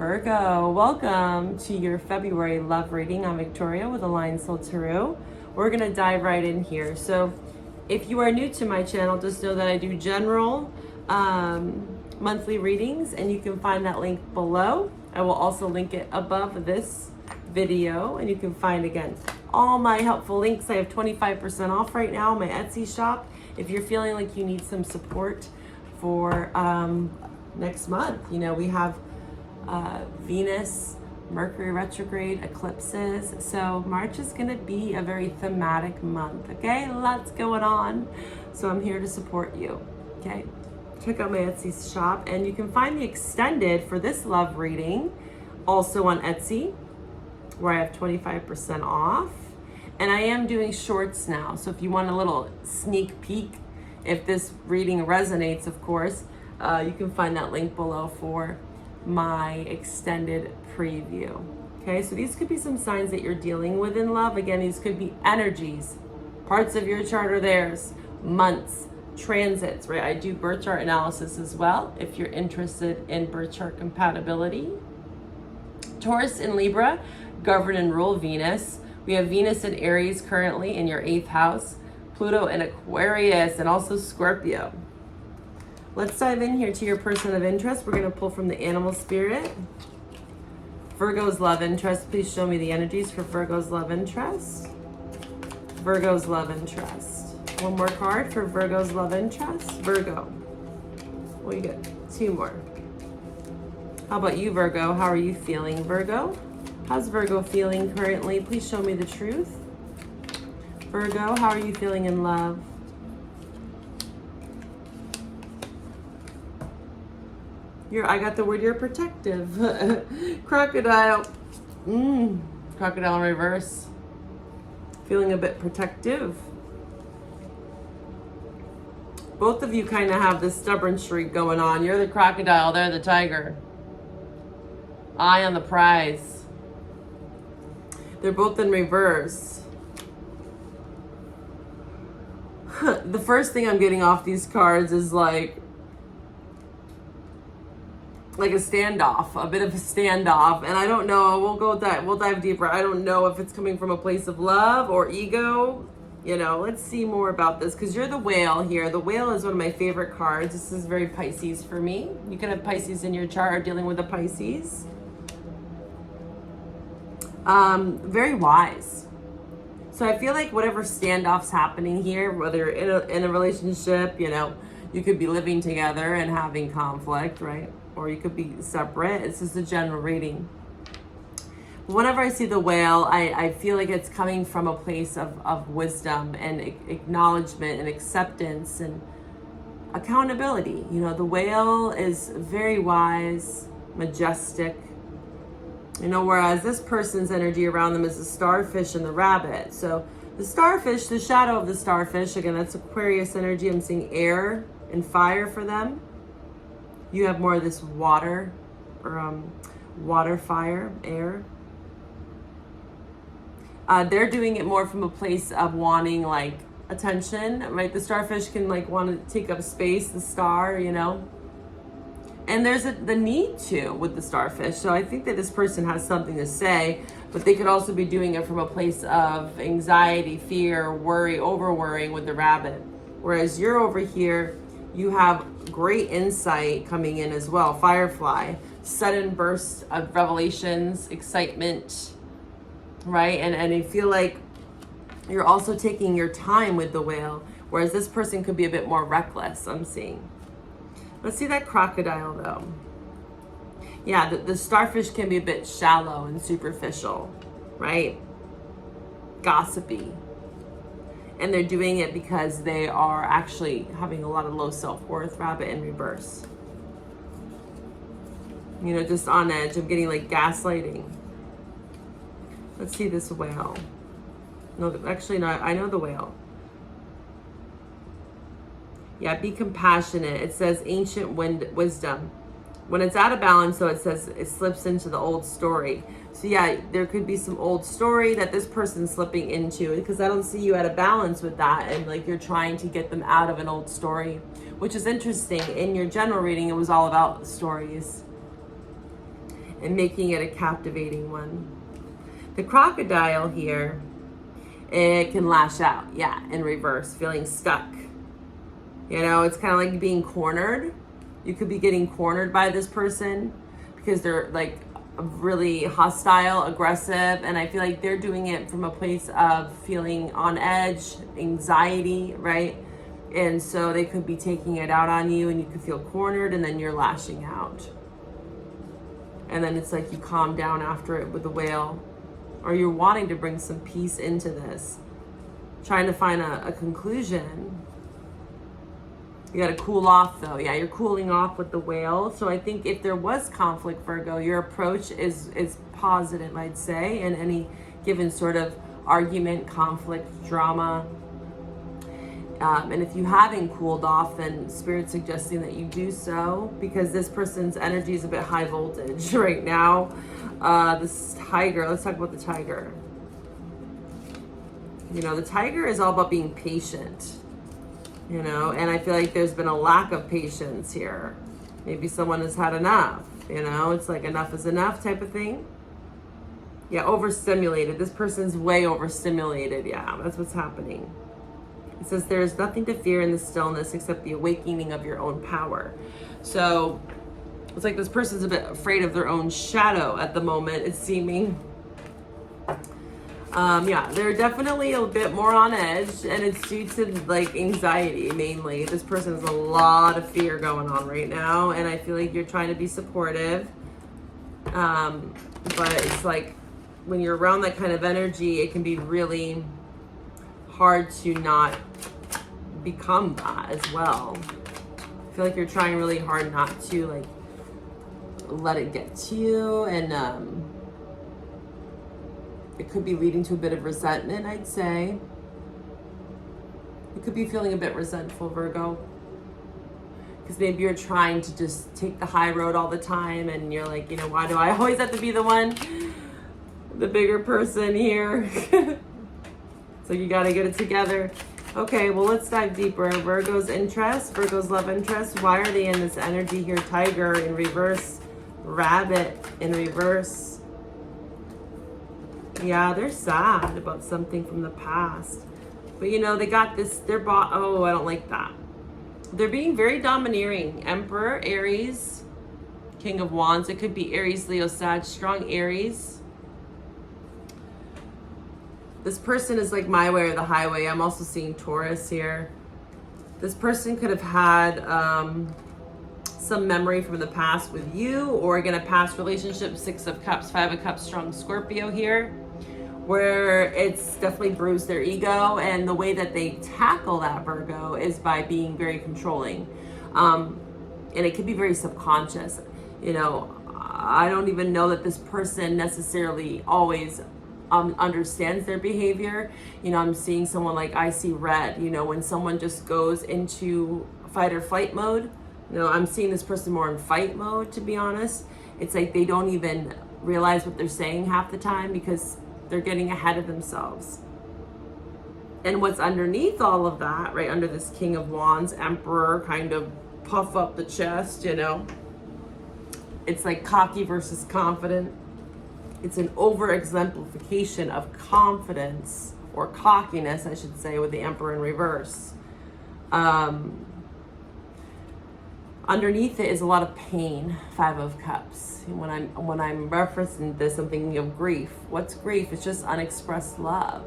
Virgo, welcome to your February love reading. I'm Victoria with Aligned Soul Tarot. We're going to dive right in here. So if you are new to my channel, just know that I do general monthly readings, and you can find that link below. I will also link it above this video, and you can find, again, all my helpful links. I have 25% off right now on my Etsy shop. If you're feeling like you need some support for next month, you know, we have Venus, Mercury retrograde, eclipses. So March is going to be a very thematic month, okay? Lots going on. So I'm here to support you, okay? Check out my Etsy shop, and you can find the extended for this love reading also on Etsy, where I have 25% off. And I am doing shorts now. So if you want a little sneak peek, if this reading resonates, of course, you can find that link below for my extended preview. Okay, so these could be some signs that you're dealing with in love. Again, these could be energies, parts of your chart or theirs, months, transits, right? I do birth chart analysis as well if you're interested in birth chart compatibility. Taurus and Libra, govern and rule Venus. We have Venus in Aries currently in your 8th house, Pluto in Aquarius, and also Scorpio. Let's dive in here to your person of interest. We're going to pull from the animal spirit. Virgo's love interest. Please show me the energies for Virgo's love interest. Virgo's love interest. One more card for Virgo's love interest. Virgo. Well, you get 2 more. How about you, Virgo? How are you feeling, Virgo? How's Virgo feeling currently? Please show me the truth. Virgo, how are you feeling in love? I got the word, you're protective. Crocodile. Crocodile in reverse. Feeling a bit protective. Both of you kind of have this stubborn streak going on. You're the crocodile, they're the tiger. Eye on the prize. They're both in reverse. The first thing I'm getting off these cards is like a standoff, a bit of a standoff. And I don't know, we'll dive deeper. I don't know if it's coming from a place of love or ego. You know, let's see more about this, because you're the whale here. The whale is one of my favorite cards. This is very Pisces for me. You can have Pisces in your chart or dealing with a Pisces. Very wise. So I feel like whatever standoff's happening here, whether you're in a relationship, you know, you could be living together and having conflict, right? Or you could be separate. It's just a general reading. Whenever I see the whale, I feel like it's coming from a place of wisdom and acknowledgement and acceptance and accountability. You know, the whale is very wise, majestic. You know, whereas this person's energy around them is the starfish and the rabbit. So the starfish, the shadow of the starfish, again, that's Aquarius energy. I'm seeing air and fire for them. You have more of this water, or water, fire, air. They're doing it more from a place of wanting like attention, right? The starfish can like want to take up space, the star, you know. And there's the need to with the starfish. So I think that this person has something to say, but they could also be doing it from a place of anxiety, fear, worry, over worrying with the rabbit. Whereas you're over here, you have great insight coming in as well. Firefly, sudden burst of revelations, excitement, right? And I feel like you're also taking your time with the whale, whereas this person could be a bit more reckless, I'm seeing. Let's see that crocodile though. Yeah, the starfish can be a bit shallow and superficial, right? Gossipy. And they're doing it because they are actually having a lot of low self-worth. Rabbit in reverse. You know, just on edge of getting like gaslighting. Let's see this whale. No, actually not. I know the whale. Yeah, be compassionate. It says ancient wisdom. When it's out of balance, so it says it slips into the old story. So yeah, there could be some old story that this person's slipping into, because I don't see you at a balance with that, and like you're trying to get them out of an old story, which is interesting. In your general reading, it was all about stories. and making it a captivating one. The crocodile here, it can lash out, yeah, in reverse, feeling stuck. You know, it's kind of like being cornered. You could be getting cornered by this person because they're like really hostile, aggressive, and I feel like they're doing it from a place of feeling on edge, anxiety, right? And so they could be taking it out on you, and you could feel cornered, and then you're lashing out. And then it's like you calm down after it with the whale, or you're wanting to bring some peace into this, trying to find a conclusion. You got to cool off though. Yeah, you're cooling off with the whale. So I think if there was conflict, Virgo, your approach is positive, I'd say, in any given sort of argument, conflict, drama. And if you haven't cooled off, then Spirit's suggesting that you do so, because this person's energy is a bit high voltage right now. This tiger, let's talk about the tiger. You know, the tiger is all about being patient, you know, and I feel like there's been a lack of patience here. Maybe someone has had enough, you know, it's like enough is enough type of thing. Yeah, overstimulated. This person's way overstimulated. Yeah, that's what's happening. It says there is nothing to fear in the stillness except the awakening of your own power. So it's like this person's a bit afraid of their own shadow at the moment, it's seeming. Yeah, they're definitely a bit more on edge, and it's due to like anxiety mainly. This person has a lot of fear going on right now, and I feel like you're trying to be supportive. But it's like when you're around that kind of energy, it can be really hard to not become that as well. I feel like you're trying really hard not to like let it get to you, and it could be leading to a bit of resentment, I'd say. You could be feeling a bit resentful, Virgo, because maybe you're trying to just take the high road all the time, and you're like, you know, why do I always have to be the one, the bigger person here? So you got to get it together. Okay, well, let's dive deeper. Virgo's interest, Virgo's love interest. Why are they in this energy here? Tiger in reverse, rabbit in reverse. Yeah, they're sad about something from the past. But you know, they got this, oh, I don't like that. They're being very domineering. Emperor, Aries, King of Wands. It could be Aries, Leo, Sag, strong Aries. This person is like my way or the highway. I'm also seeing Taurus here. This person could have had some memory from the past with you, or again, a past relationship. 6 of Cups, 5 of Cups, strong Scorpio here, where it's definitely bruised their ego. And the way that they tackle that, Virgo, is by being very controlling. And it could be very subconscious. You know, I don't even know that this person necessarily always understands their behavior. You know, I'm seeing someone like, I see red, you know, when someone just goes into fight or flight mode. You know, I'm seeing this person more in fight mode, to be honest. It's like they don't even realize what they're saying half the time because they're getting ahead of themselves. And what's underneath all of that, right under this King of Wands, Emperor, kind of puff up the chest, you know, it's like cocky versus confident. It's an over-exemplification of confidence, or cockiness, I should say, with the Emperor in reverse. Underneath it is a lot of pain, 5 of Cups. And when I'm referencing this, I'm thinking of grief. What's grief? It's just unexpressed love,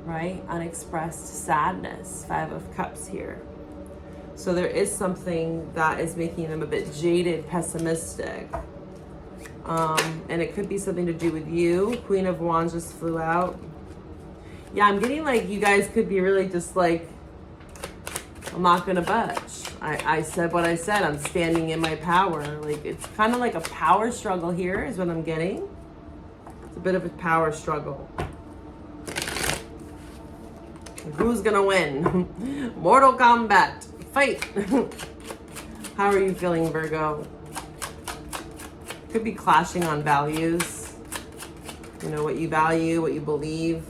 right? Unexpressed sadness, 5 of Cups here. So there is something that is making them a bit jaded, pessimistic. And it could be something to do with you. Queen of Wands just flew out. Yeah, I'm getting like you guys could be really just like, I'm not gonna budge. I said what I said. I'm standing in my power. Like, it's kind of like a power struggle here is what I'm getting. It's a bit of a power struggle. Who's gonna win? Mortal Kombat. Fight. How are you feeling, Virgo? Could be clashing on values. You know, what you value, what you believe.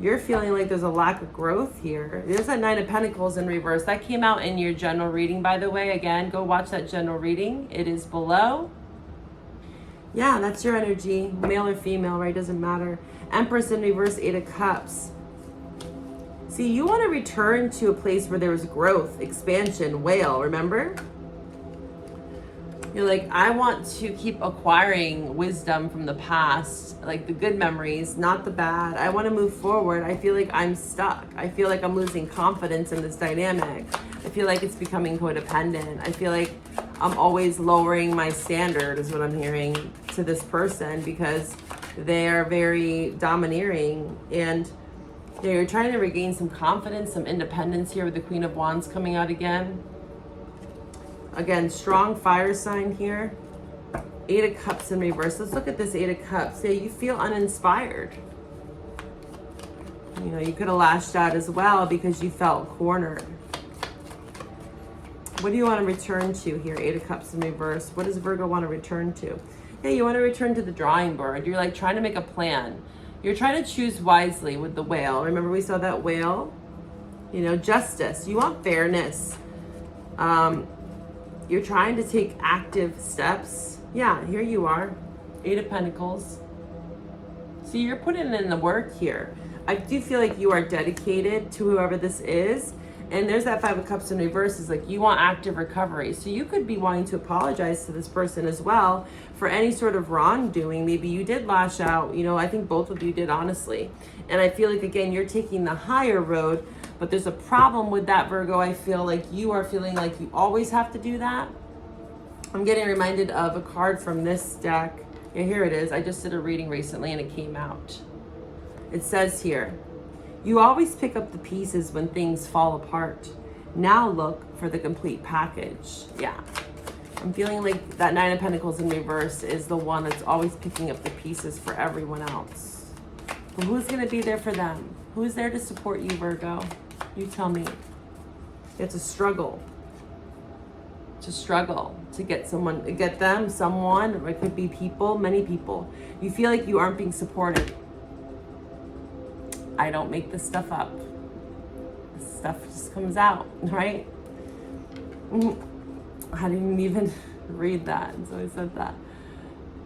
You're feeling like there's a lack of growth here. There's that Nine of Pentacles in reverse. That came out in your general reading, by the way. Again, go watch that general reading. It is below. Yeah, that's your energy. Male or female, right? Doesn't matter. Empress in reverse, Eight of Cups. See, you want to return to a place where there was growth, expansion, whale, remember? You're like, I want to keep acquiring wisdom from the past, like the good memories, not the bad. I want to move forward. I feel like I'm stuck. I feel like I'm losing confidence in this dynamic. I feel like it's becoming codependent. I feel like I'm always lowering my standard, is what I'm hearing, to this person because they are very domineering, and you're trying to regain some confidence, some independence here with the Queen of Wands coming out again. Again, strong fire sign here. Eight of Cups in reverse. Let's look at this Eight of Cups. Yeah, you feel uninspired. You know, you could have lashed out as well because you felt cornered. What do you want to return to here? Eight of Cups in reverse. What does Virgo want to return to? Yeah, you want to return to the drawing board. You're like trying to make a plan. You're trying to choose wisely with the whale. Remember we saw that whale? You know, justice. You want fairness. You're trying to take active steps. Yeah, here you are. Eight of Pentacles. See, you're putting in the work here. I do feel like you are dedicated to whoever this is. And there's that Five of Cups in reverse. Is like you want active recovery. So you could be wanting to apologize to this person as well for any sort of wrongdoing. Maybe you did lash out. You know, I think both of you did, honestly. And I feel like, again, you're taking the higher road. But there's a problem with that, Virgo. I feel like you are feeling like you always have to do that. I'm getting reminded of a card from this deck. Yeah, here it is. I just did a reading recently and it came out. It says here, you always pick up the pieces when things fall apart. Now look for the complete package. Yeah. I'm feeling like that Nine of Pentacles in reverse is the one that's always picking up the pieces for everyone else. But who's going to be there for them? Who's there to support you, Virgo? You tell me. It's a struggle. To struggle to get someone, get them, someone, or it could be people, many people. You feel like you aren't being supported. I don't make this stuff up. This stuff just comes out, right? I didn't even read that, so I said that.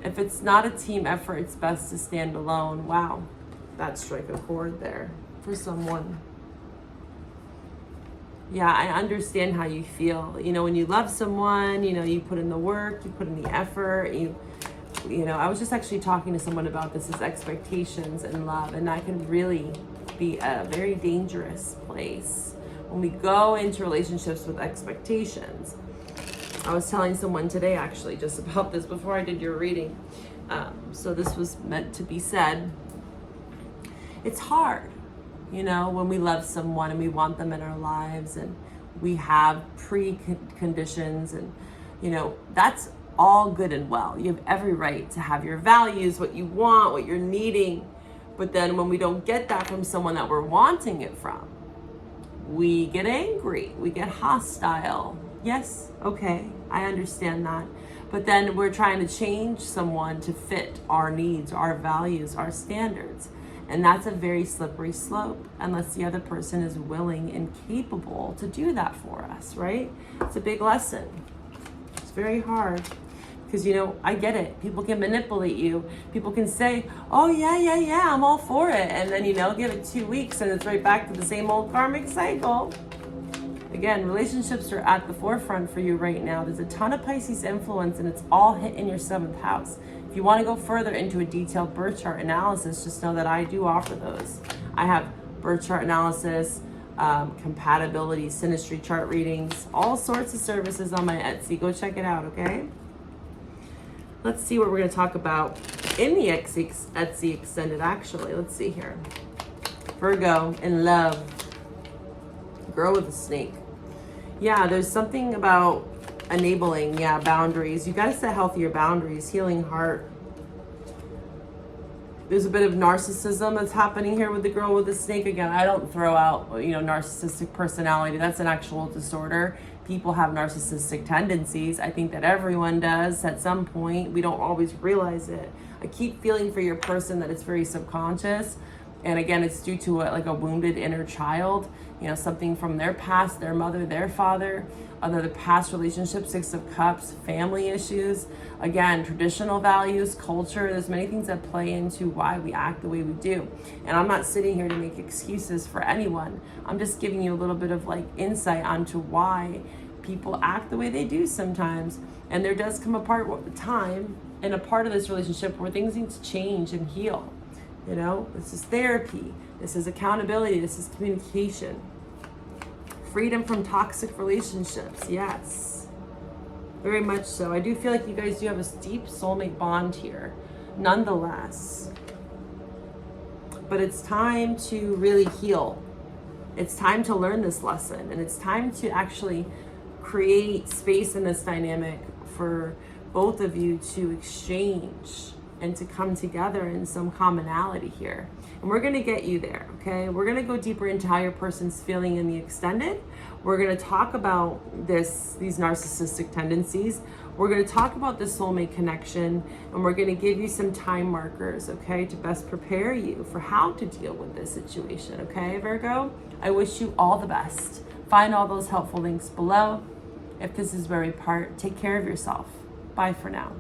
If it's not a team effort, it's best to stand alone. Wow, that struck a chord there for someone. Yeah, I understand how you feel. You know, when you love someone, you know, you put in the work, you put in the effort, you know, I was just actually talking to someone about this as expectations and love, and that can really be a very dangerous place when we go into relationships with expectations. I was telling someone today actually just about this before I did your reading. So this was meant to be said. It's hard. You know, when we love someone and we want them in our lives and we have preconditions and, you know, that's all good and well. You have every right to have your values, what you want, what you're needing. But then when we don't get that from someone that we're wanting it from, we get angry, we get hostile. Yes, okay, I understand that. But then we're trying to change someone to fit our needs, our values, our standards. And that's a very slippery slope unless the other person is willing and capable to do that for us, right? It's a big lesson. It's very hard because, you know, I get it. People can manipulate you. People can say, oh, yeah, I'm all for it. And then, you know, give it 2 weeks and it's right back to the same old karmic cycle. Again, relationships are at the forefront for you right now. There's a ton of Pisces influence and it's all hit in your 7th house. If you want to go further into a detailed birth chart analysis, just know that I do offer those. I have birth chart analysis, compatibility, synastry chart readings, all sorts of services on my Etsy. Go check it out, okay? Let's see what we're going to talk about in the Etsy extended, actually. Let's see here. Virgo, in love. Grow with a snake. Yeah, there's something about enabling, boundaries. You got to set healthier boundaries, healing heart. There's a bit of narcissism that's happening here with the girl with the snake. Again, I don't throw out, you know, narcissistic personality. That's an actual disorder. People have narcissistic tendencies. I think that everyone does at some point. We don't always realize it. I keep feeling for your person that it's very subconscious, And again, it's due to like a wounded inner child, something from their past, their mother, their father, other past relationships, Six of Cups, family issues, again, traditional values, culture. There's many things that play into why we act the way we do. And I'm not sitting here to make excuses for anyone. I'm just giving you a little bit of like insight onto why people act the way they do sometimes. And there does come a part of time and a part of this relationship where things need to change and heal. This is therapy, this is accountability, this is communication. Freedom from toxic relationships, yes. Very much so. I do feel like you guys do have a deep soulmate bond here, nonetheless. But it's time to really heal. It's time to learn this lesson, and it's time to actually create space in this dynamic for both of you to exchange and to come together in some commonality here. And we're gonna get you there, okay? We're gonna go deeper into how your person's feeling in the extended. We're gonna talk about these narcissistic tendencies. We're gonna talk about the soulmate connection, and we're gonna give you some time markers, okay, to best prepare you for how to deal with this situation, okay, Virgo? I wish you all the best. Find all those helpful links below. If this is where we part, take care of yourself. Bye for now.